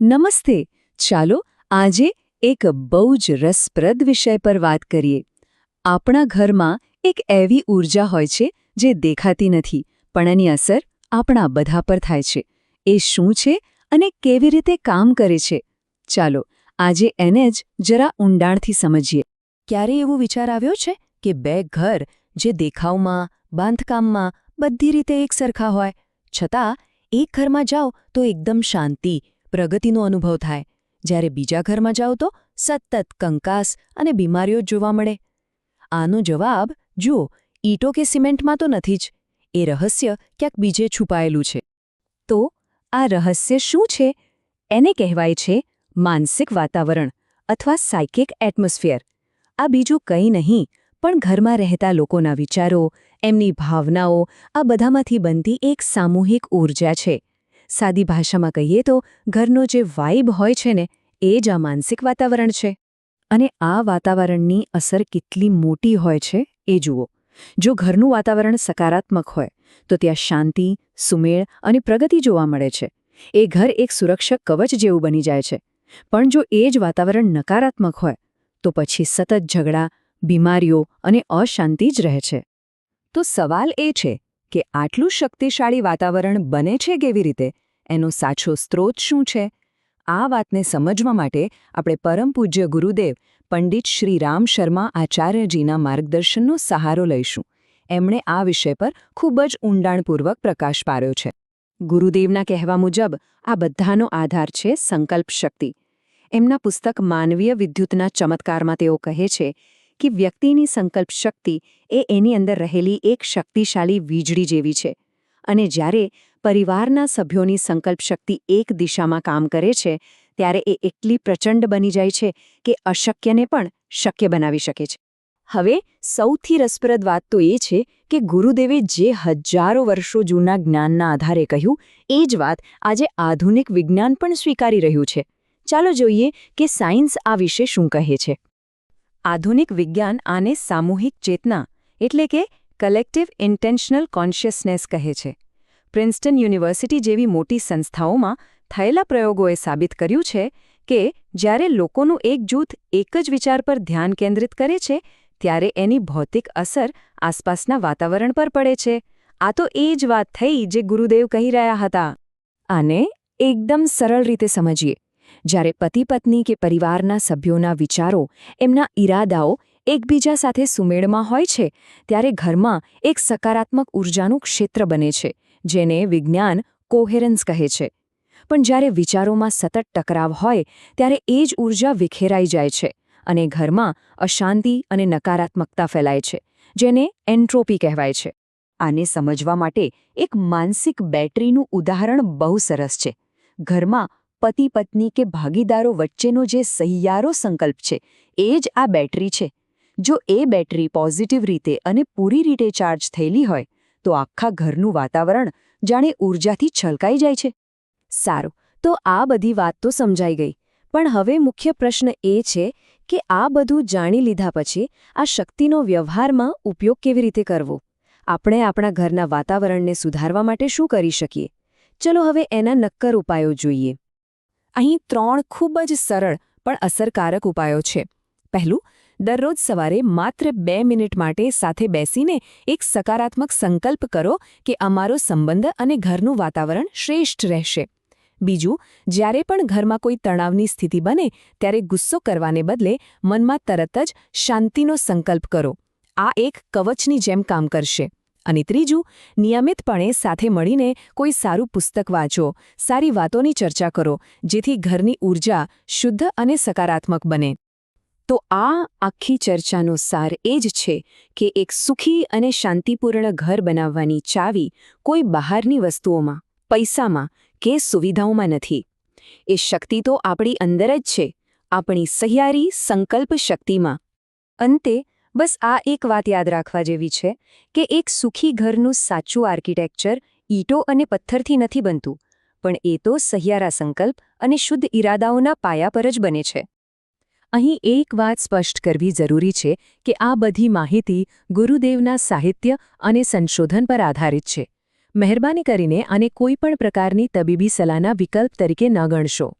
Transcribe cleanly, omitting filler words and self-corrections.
નમસ્તે. ચાલો આજે એક બહુ જ રસપ્રદ વિષય પર વાત કરીએ. આપણા ઘરમાં એક એવી ઊર્જા હોય છે જે દેખાતી નથી, પણ એની અસર આપણા બધા પર થાય છે. એ શું છે અને કેવી રીતે કામ કરે છે? ચાલો આજે એને જ જરા ઊંડાણથી સમજીએ. ક્યારે એવો વિચાર આવ્યો છે કે બે ઘર જે દેખાવમાં, બાંધકામમાં બધી રીતે એક સરખા હોય, છતાં એક ઘરમાં જાઓ તો એકદમ શાંતિ, પ્રગતિનો અનુભવ થાય, જ્યારે બીજા ઘરમાં જાઓ તો સતત કંકાસ અને બીમારીઓ જ જોવા મળે? આનો જવાબ જુઓ, ઈંટો કે સિમેન્ટમાં તો નથી જ. એ રહસ્ય ક્યાંક બીજે છુપાયેલું છે. તો આ રહસ્ય શું છે? એને કહેવાય છે માનસિક વાતાવરણ અથવા સાયકિક એટમોસ્ફિયર. આ બીજું કંઈ નહીં પણ ઘરમાં રહેતા લોકોના વિચારો, એમની ભાવનાઓ, આ બધામાંથી બનતી એક સામૂહિક ઊર્જા છે. સાદી ભાષામાં કહીએ તો ઘરનો જે વાઇબ હોય છે ને, એ જ આ માનસિક વાતાવરણ છે. અને આ વાતાવરણની અસર કેટલી મોટી હોય છે એ જુઓ. જો ઘરનું વાતાવરણ સકારાત્મક હોય તો ત્યાં શાંતિ, સુમેળ અને પ્રગતિ જોવા મળે છે. એ ઘર એક સુરક્ષક કવચ જેવું બની જાય છે. પણ જો એ જ વાતાવરણ નકારાત્મક હોય તો પછી સતત ઝઘડા, બીમારીઓ અને અશાંતિ જ રહે છે. તો સવાલ એ છે કે આટલું શક્તિશાળી વાતાવરણ બને છે કેવી રીતે? એનો સાચો સ્ત્રોત શું છે? આ વાતને સમજવા માટે આપણે પરમ પૂજ્ય ગુરુદેવ પંડિત શ્રી રામ શર્મા આચાર્યજીના માર્ગદર્શનનો સહારો લઈશું. એમણે આ વિષય પર ખૂબ જ ઊંડાણપૂર્વક પ્રકાશ પાડ્યો છે. ગુરુદેવના કહેવા મુજબ આ બધાનો આધાર છે સંકલ્પ શક્તિ. એમના પુસ્તક માનવીય વિદ્યુતના ચમત્કારમાં તેઓ કહે છે કે વ્યક્તિની સંકલ્પ શક્તિ એ એની અંદર રહેલી એક શક્તિશાળી વીજળી જેવી છે. અને જ્યારે પરિવારના સભ્યોની સંકલ્પ શક્તિ એક દિશામાં કામ કરે છે, ત્યારે એ એટલી પ્રચંડ બની જાય છે કે અશક્યને પણ શક્ય બનાવી શકે છે. હવે સૌથી રસપ્રદ વાત તો એ છે કે ગુરુદેવે જે હજારો વર્ષો જૂના જ્ઞાનના આધારે કહ્યું, એ જ વાત આજે આધુનિક વિજ્ઞાન પણ સ્વીકારી રહ્યું છે. ચાલો જોઈએ કે સાયન્સ આ વિશે શું કહે છે. આધુનિક વિજ્ઞાન આને સામૂહિક ચેતના એટલે કે કલેક્ટિવ ઇન્ટેન્શનલ કોન્શિયસનેસ કહે છે. પ્રિન્સ્ટન યુનિવર્સિટી જેવી મોટી સંસ્થાઓમાં થયેલા પ્રયોગોએ સાબિત કર્યું છે કે જ્યારે લોકોનું એક જૂથ એક જ વિચાર પર ધ્યાન કેન્દ્રિત કરે છે, ત્યારે એની ભૌતિક અસર આસપાસના વાતાવરણ પર પડે છે. આ તો એ જ વાત થઈ જે ગુરુદેવ કહી રહ્યા હતા. આને એકદમ સરળ રીતે સમજીએ. જ્યારે પતિ-પત્ની કે પરિવારના સભ્યોના વિચારો, એમના ઈરાદાઓ એકબીજા સાથે સુમેળમાં હોય છે, ત્યારે ઘરમાં એક સકારાત્મક ઊર્જાનું ક્ષેત્ર બને છે, જેને વિજ્ઞાન કોહેરન્સ કહે છે. પણ જ્યારે વિચારોમાં સતત ટકરાવ હોય, ત્યારે એ જ ઊર્જા વિખેરાઈ જાય છે અને ઘરમાં અશાંતિ અને નકારાત્મકતા ફેલાય છે, જેને એન્ટ્રોપી કહેવાય છે. આને સમજવા માટે એક માનસિક બેટરીનું ઉદાહરણ બહુ સરસ છે. ઘરમાં પતિ-પત્ની કે ભાગીદારો વચ્ચેનો જે સહિયારો સંકલ્પ છે, એ જ આ બેટરી છે. જો એ બેટરી પોઝિટિવ રીતે અને પૂરી રીતે ચાર્જ થયેલી હોય તો આખા ઘરનું વાતાવરણ જાણે ઊર્જાથી છલકાઈ જાય છે. સારું, તો આ બધી વાત તો સમજાઈ ગઈ. પણ હવે મુખ્ય પ્રશ્ન એ છે કે આ બધું જાણી લીધા પછી આ શક્તિનો વ્યવહારમાં ઉપયોગ કેવી રીતે કરવો? આપણે આપણા ઘરના વાતાવરણને સુધારવા માટે શું કરી શકીએ? ચલો હવે એના નક્કર ઉપાયો જોઈએ. અહીં 3 ખૂબ જ સરળ પણ અસરકારક ઉપાયો છે. પહેલું, દરરોજ સવારે માત્ર 2 મિનિટ માટે સાથે બેસીને એક સકારાત્મક સંકલ્પ કરો કે અમારો સંબંધ અને ઘરનું વાતાવરણ શ્રેષ્ઠ રહેશે. બીજું, જ્યારે પણ ઘરમાં કોઈ તણાવની સ્થિતિ બને ત્યારે ગુસ્સો કરવાને બદલે મનમાં તરત જ શાંતિનો સંકલ્પ કરો. આ એક કવચની જેમ કામ કરશે. અને ત્રીજું, નિયમિતપણે સાથે મળીને કોઈ સારું પુસ્તક વાંચો, સારી વાતોની ચર્ચા કરો, જેથી ઘરની ઊર્જા શુદ્ધ અને સકારાત્મક બને. તો આ આખી ચર્ચાનો સાર એ જ છે કે એક સુખી અને શાંતિપૂર્ણ ઘર બનાવવાની ચાવી કોઈ બહારની વસ્તુઓમાં, પૈસામાં કે સુવિધાઓમાં નથી. એ શક્તિ તો આપણી અંદર જ છે, આપણી સહિયારી સંકલ્પ શક્તિમાં. અંતે બસ આ એક વાત યાદ રાખવા જેવી છે કે એક સુખી ઘરનું સાચું આર્કિટેક્ચર ઈંટો અને પથ્થરથી નથી બનતું, પણ એ તો સહિયારા સંકલ્પ અને શુદ્ધ ઈરાદાઓના પાયા પર જ બને છે. અહીં એક વાત સ્પષ્ટ કરવી જરૂરી છે કે આ બધી માહિતી ગુરુદેવના સાહિત્ય અને સંશોધન પર આધારિત છે. મહેરબાની કરીને આને કોઈ પણ પ્રકારની તબીબી સલાહના વિકલ્પ તરીકે ન ગણશો.